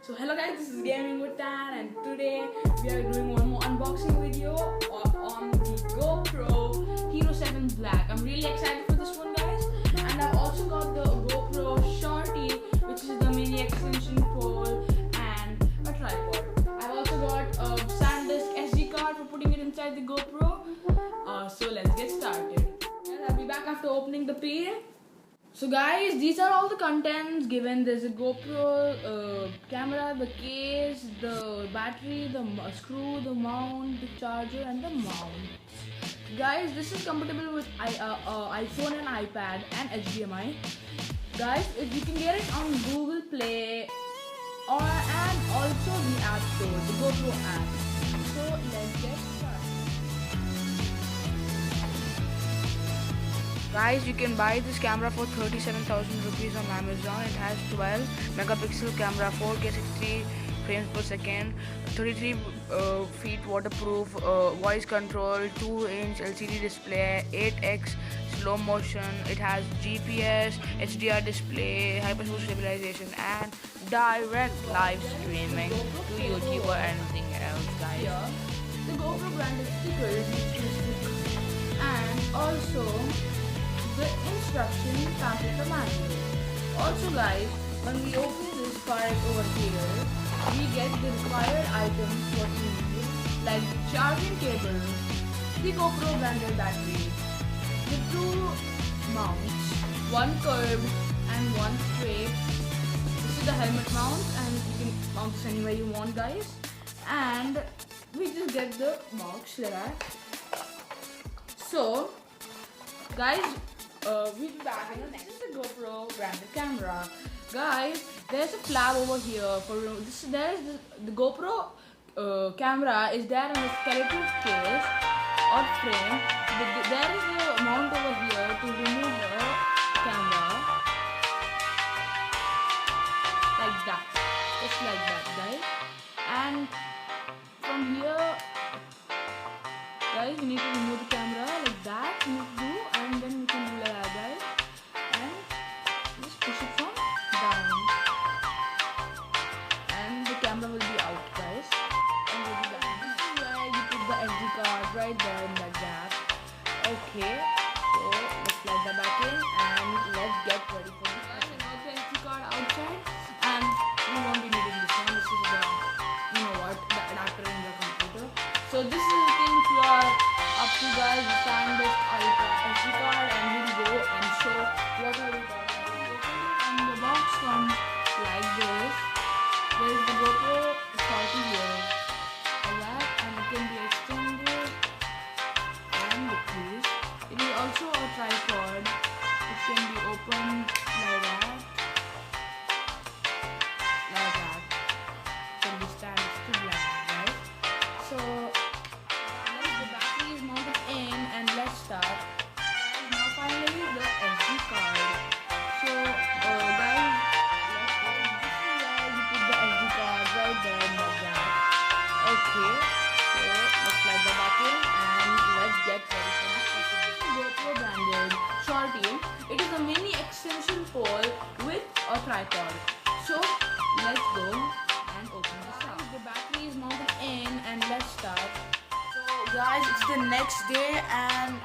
So hello guys, this is Gaming with Tan, and today we are doing one more unboxing video on the GoPro Hero7 Black. I'm really excited for this one, guys. And I've also got the GoPro Shorty, which is the mini extension pole and a tripod. I've also got a SanDisk SD card for putting it inside the GoPro. So let's get started. And I'll be back after opening the peel. So guys, these are all the contents given. There's a GoPro camera, the case, the battery, the screw, the mount, the charger and the mount. Guys, this is compatible with iPhone and iPad and HDMI. Guys, you can get it on Google Play and also the App Store, the GoPro app. So let's get started. Guys, you can buy this camera for 37,000 rupees on Amazon. It has 12 megapixel camera, 4K 60 frames per second, 33 feet waterproof, voice control, 2-inch LCD display, 8x slow motion. It has GPS, HDR display, hypersmooth stabilization, and direct live streaming to YouTube or anything else, guys. Here, the GoPro branded stickers, and also the instruction pamphlet manual. Also guys, when we open this part over here, we get the required items what we need, like charging cable, the GoPro branded battery, the two mounts, one curved and one straight. This is the helmet mount, and you can mount this anywhere you want, guys. And we just get the box like that. So guys, we'll be back in the next. This is the GoPro branded camera. Guys, there's a flap over here for this. There's the GoPro camera is there in a skeleton case or frame. There is a mount over here to remove the camera, like that, just like that, guys. And from here, guys, we need to remove the camera like that. You need to do, and then we can do like that, guys, and just push it from down, and the camera will be out, guys. And we'll be back. This is where you put the SD card right there in that gap. Okay, so let's plug that back in and let's get ready for this. Guys, I got the SD card outside, and we won't be needing this one. This is the, you know what, the adapter in the computer. So this is the thing you are up to, guys. The SanDisk SD card, and we'll go and show what are we got. And the box comes like this. There is the GoPro Shorty here, like that, and it can be extended and decreased. It is also a tripod which can be opened like that, like that. Can be stands to black, right? So the battery is mounted in, and let's start. Now finally the SD card. So guys, let's go. This is where you put the SD card right there in the gap. Okay, so let's plug the back in and let's get ready for this. This is the GoPro branded Shorty. It is a mini extension pole with a tripod. So let's go and open this up. The battery is mounted in, and let's start. So guys, it's the next day, and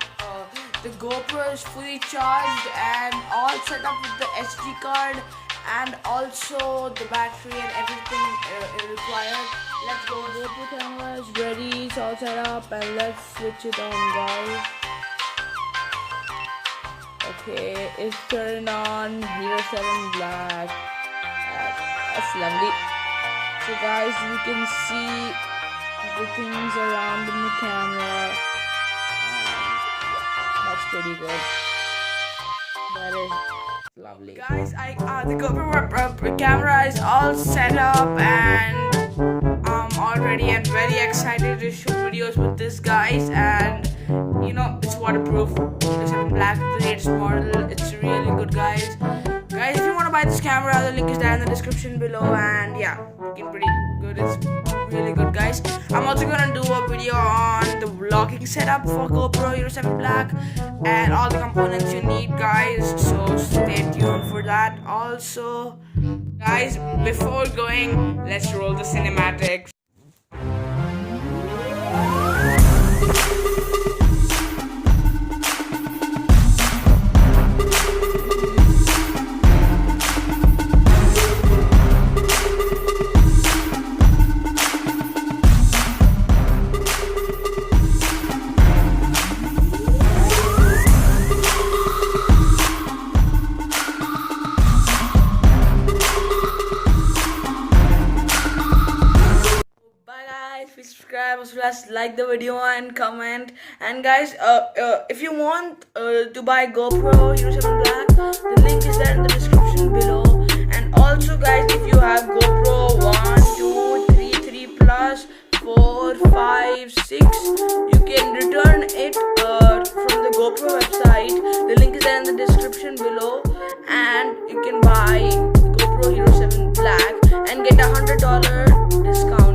the GoPro is fully charged and all set up with the SD card and also the battery and everything required. Let's go. GoPro camera is ready, it's all set up, and let's switch it on, guys. Okay, it's turned on. Hero7 Black. That's lovely. So guys, you can see the things around in the camera. That's pretty good. That is lovely. Guys, the GoPro camera is all set up, and I'm already and very excited to shoot videos with this, guys. And you know, it's waterproof. Hero7 Black, the latest model. It's really good, guys. Guys, if you want to buy buy this camera. The link is there in the description below, and yeah, looking pretty good. It's really good, guys. I'm also gonna do a video on the vlogging setup for GoPro Hero7 Black and all the components you need, guys, so stay tuned for that. Also, guys, before going, let's roll the cinematics. Please subscribe as well as like the video and comment. And guys, if you want to buy GoPro Hero7 Black, the link is there in the description below. And also, guys, if you have GoPro 1, 2, 3, 3 plus, 4, 5, 6, you can return it from the GoPro website. The link is there in the description below, and you can buy GoPro Hero7 Black and get $100 discount.